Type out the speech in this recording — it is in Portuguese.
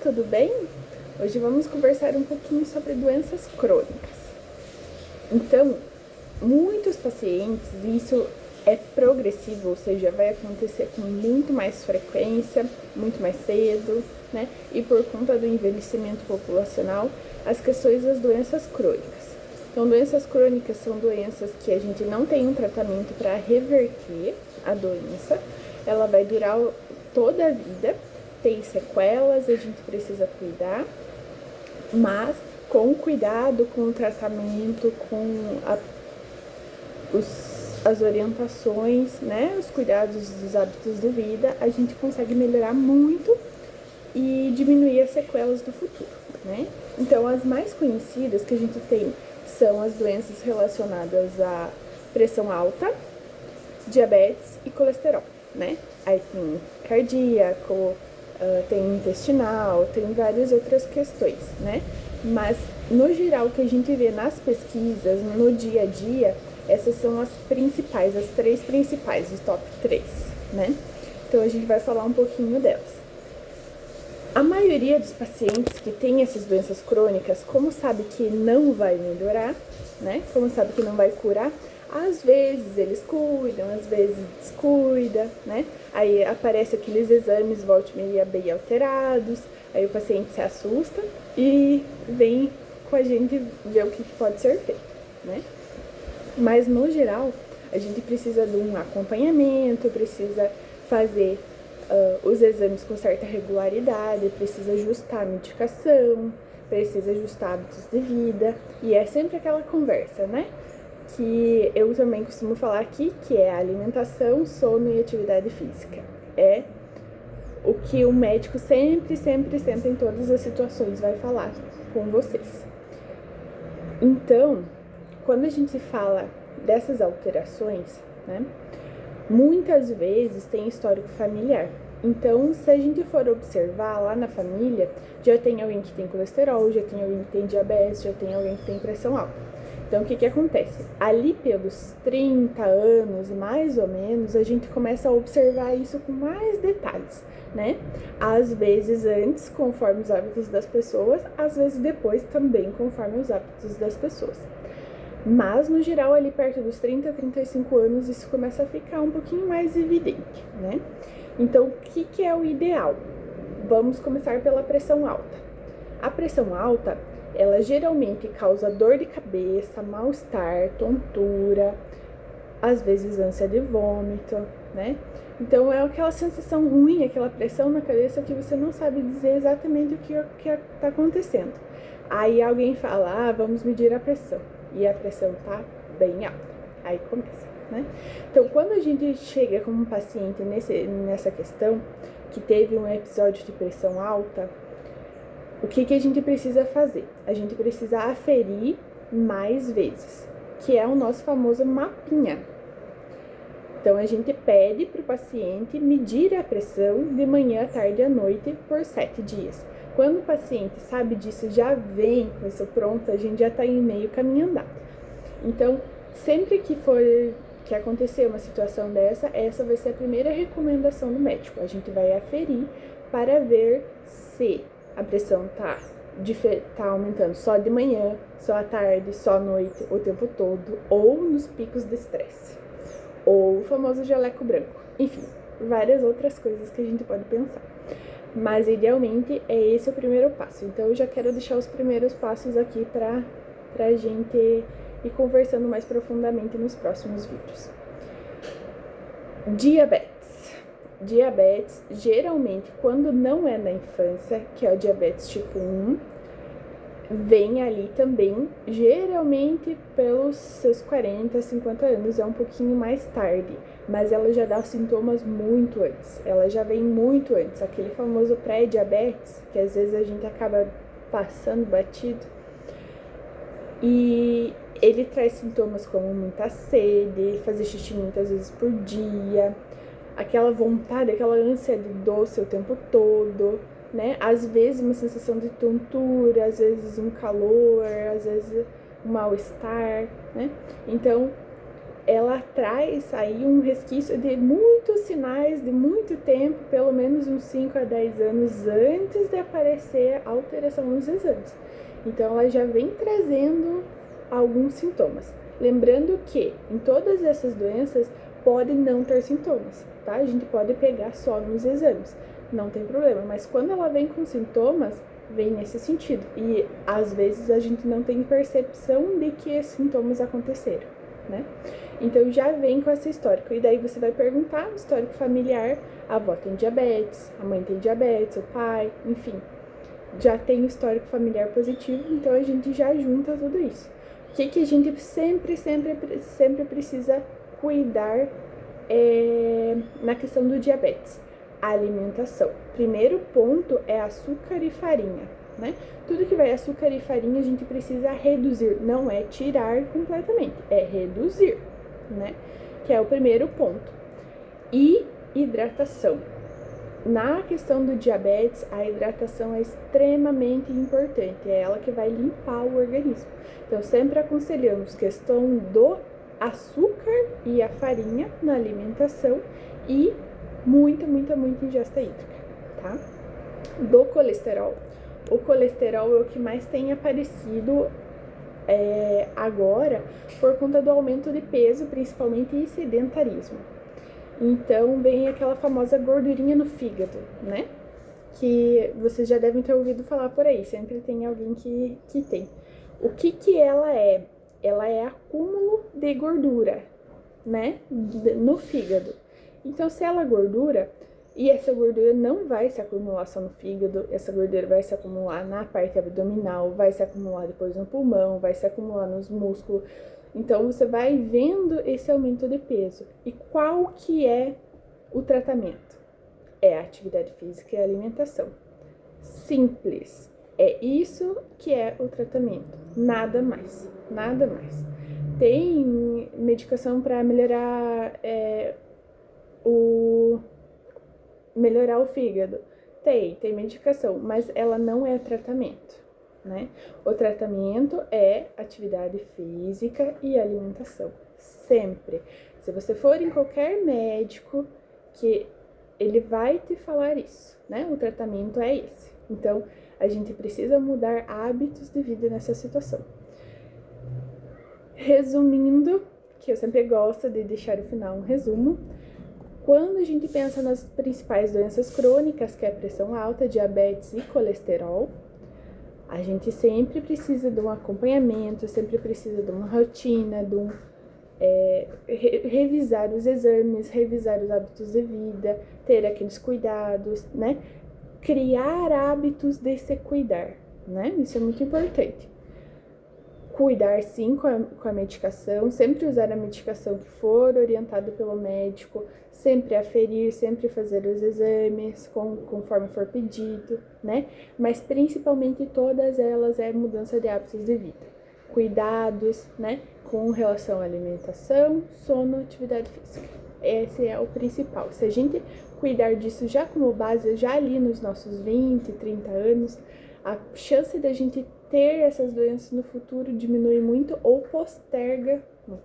tudo bem? Hoje vamos conversar um pouquinho sobre doenças crônicas. Então, muitos pacientes, isso é progressivo, ou seja, vai acontecer com muito mais frequência, muito mais cedo, né? E por conta do envelhecimento populacional, as questões das doenças crônicas. Então, doenças crônicas são doenças que a gente não tem um tratamento para reverter a doença, ela vai durar toda a vida, tem sequelas, a gente precisa cuidar, mas com cuidado, com o tratamento, com as orientações, né, os cuidados dos hábitos de vida, a gente consegue melhorar muito e diminuir as sequelas do futuro, né? Então, as mais conhecidas que a gente tem são as doenças relacionadas à pressão alta, diabetes e colesterol, né? Aí tem cardíaco, tem intestinal, tem várias outras questões, né? Mas, no geral, o que a gente vê nas pesquisas, no dia a dia, essas são as principais, as três principais, os top 3, né? Então, a gente vai falar um pouquinho delas. A maioria dos pacientes que tem essas doenças crônicas, como sabe que não vai melhorar, né? Como sabe que não vai curar, às vezes eles cuidam, às vezes descuida, né? Aí aparece aqueles exames volta e meia bem alterados, aí o paciente se assusta e vem com a gente ver o que pode ser feito, né? Mas no geral, a gente precisa de um acompanhamento, precisa fazer os exames com certa regularidade, precisa ajustar a medicação, precisa ajustar hábitos de vida, e é sempre aquela conversa, né? Que eu também costumo falar aqui, que é a alimentação, sono e atividade física. É o que o médico sempre em todas as situações vai falar com vocês. Então, quando a gente fala dessas alterações, né, muitas vezes tem histórico familiar. Então, se a gente for observar lá na família, já tem alguém que tem colesterol, já tem alguém que tem diabetes, já tem alguém que tem pressão alta. Então, o que acontece? Ali pelos 30 anos, mais ou menos, a gente começa a observar isso com mais detalhes, né? Às vezes antes, conforme os hábitos das pessoas, às vezes depois também, conforme os hábitos das pessoas. Mas, no geral, ali perto dos 30, 35 anos, isso começa a ficar um pouquinho mais evidente, né? Então, o que é o ideal? Vamos começar pela pressão alta. A pressão alta, ela geralmente causa dor de cabeça, mal-estar, tontura, às vezes ânsia de vômito, né? Então, é aquela sensação ruim, aquela pressão na cabeça que você não sabe dizer exatamente o que está acontecendo. Aí alguém fala, vamos medir a pressão. E a pressão tá bem alta. Aí começa, né? Então, quando a gente chega com um paciente nessa questão, que teve um episódio de pressão alta, o que a gente precisa fazer? A gente precisa aferir mais vezes, que é o nosso famoso mapinha. Então, a gente pede para o paciente medir a pressão de manhã, à tarde e à noite por 7 dias. Quando o paciente sabe disso, já vem com isso pronto, a gente já está em meio caminho andado. Então, sempre que acontecer uma situação dessa, essa vai ser a primeira recomendação do médico. A gente vai aferir para ver se a pressão tá aumentando só de manhã, só à tarde, só à noite, o tempo todo, ou nos picos de estresse, ou o famoso jaleco branco. Enfim, várias outras coisas que a gente pode pensar. Mas, idealmente, é esse o primeiro passo. Então, eu já quero deixar os primeiros passos aqui pra gente ir conversando mais profundamente nos próximos vídeos. Diabetes, geralmente, quando não é na infância, que é o diabetes tipo 1, vem ali também, geralmente pelos seus 40, 50 anos, é um pouquinho mais tarde, mas ela já dá sintomas muito antes, ela já vem muito antes, aquele famoso pré-diabetes, que às vezes a gente acaba passando batido, e ele traz sintomas como muita sede, fazer xixi muitas vezes por dia, aquela vontade, aquela ânsia de doce o tempo todo, né? Às vezes uma sensação de tontura, às vezes um calor, às vezes um mal-estar, né? Então, ela traz aí um resquício de muitos sinais de muito tempo, pelo menos uns 5 a 10 anos antes de aparecer a alteração nos exames. Então, ela já vem trazendo alguns sintomas. Lembrando que em todas essas doenças pode não ter sintomas, tá? A gente pode pegar só nos exames, não tem problema. Mas quando ela vem com sintomas, vem nesse sentido. E às vezes a gente não tem percepção de que esses sintomas aconteceram, né? Então já vem com esse histórico. E daí você vai perguntar o histórico familiar: a avó tem diabetes, a mãe tem diabetes, o pai, enfim. Já tem o histórico familiar positivo, então a gente já junta tudo isso. O que a gente sempre precisa cuidar na questão do diabetes? A alimentação. Primeiro ponto é açúcar e farinha, né? Tudo que vai açúcar e farinha a gente precisa reduzir, não é tirar completamente, é reduzir, né? Que é o primeiro ponto. E hidratação. Na questão do diabetes, a hidratação é extremamente importante, é ela que vai limpar o organismo. Então, sempre aconselhamos questão do açúcar e a farinha na alimentação e muita ingesta hídrica, tá? Do colesterol. O colesterol é o que mais tem aparecido agora por conta do aumento de peso, principalmente e sedentarismo. Então, vem aquela famosa gordurinha no fígado, né? Que vocês já devem ter ouvido falar por aí, sempre tem alguém que tem. O que ela é? Ela é acúmulo de gordura, né? No fígado. Então, se ela é gordura, e essa gordura não vai se acumular só no fígado, essa gordura vai se acumular na parte abdominal, vai se acumular depois no pulmão, vai se acumular nos músculos. Então, você vai vendo esse aumento de peso. E qual que é o tratamento? É a atividade física e a alimentação. Simples. É isso que é o tratamento. Nada mais. Nada mais. Tem medicação para melhorar melhorar o fígado? Tem medicação, mas ela não é tratamento, né? O tratamento é atividade física e alimentação, sempre. Se você for em qualquer médico, que ele vai te falar isso, né? O tratamento é esse. Então, a gente precisa mudar hábitos de vida nessa situação. Resumindo, que eu sempre gosto de deixar no final um resumo, quando a gente pensa nas principais doenças crônicas, que é a pressão alta, diabetes e colesterol, a gente sempre precisa de um acompanhamento, sempre precisa de uma rotina, de revisar os exames, revisar os hábitos de vida, ter aqueles cuidados, né? Criar hábitos de se cuidar, né? Isso é muito importante. Cuidar sim com a medicação, sempre usar a medicação que for orientada pelo médico, sempre aferir, sempre fazer os exames conforme for pedido, né? Mas principalmente todas elas é mudança de hábitos de vida. Cuidados, né? Com relação à alimentação, sono, atividade física. Esse é o principal. Se a gente cuidar disso já como base, já ali nos nossos 20, 30 anos, a chance da gente ter essas doenças no futuro diminui muito ou posterga muito.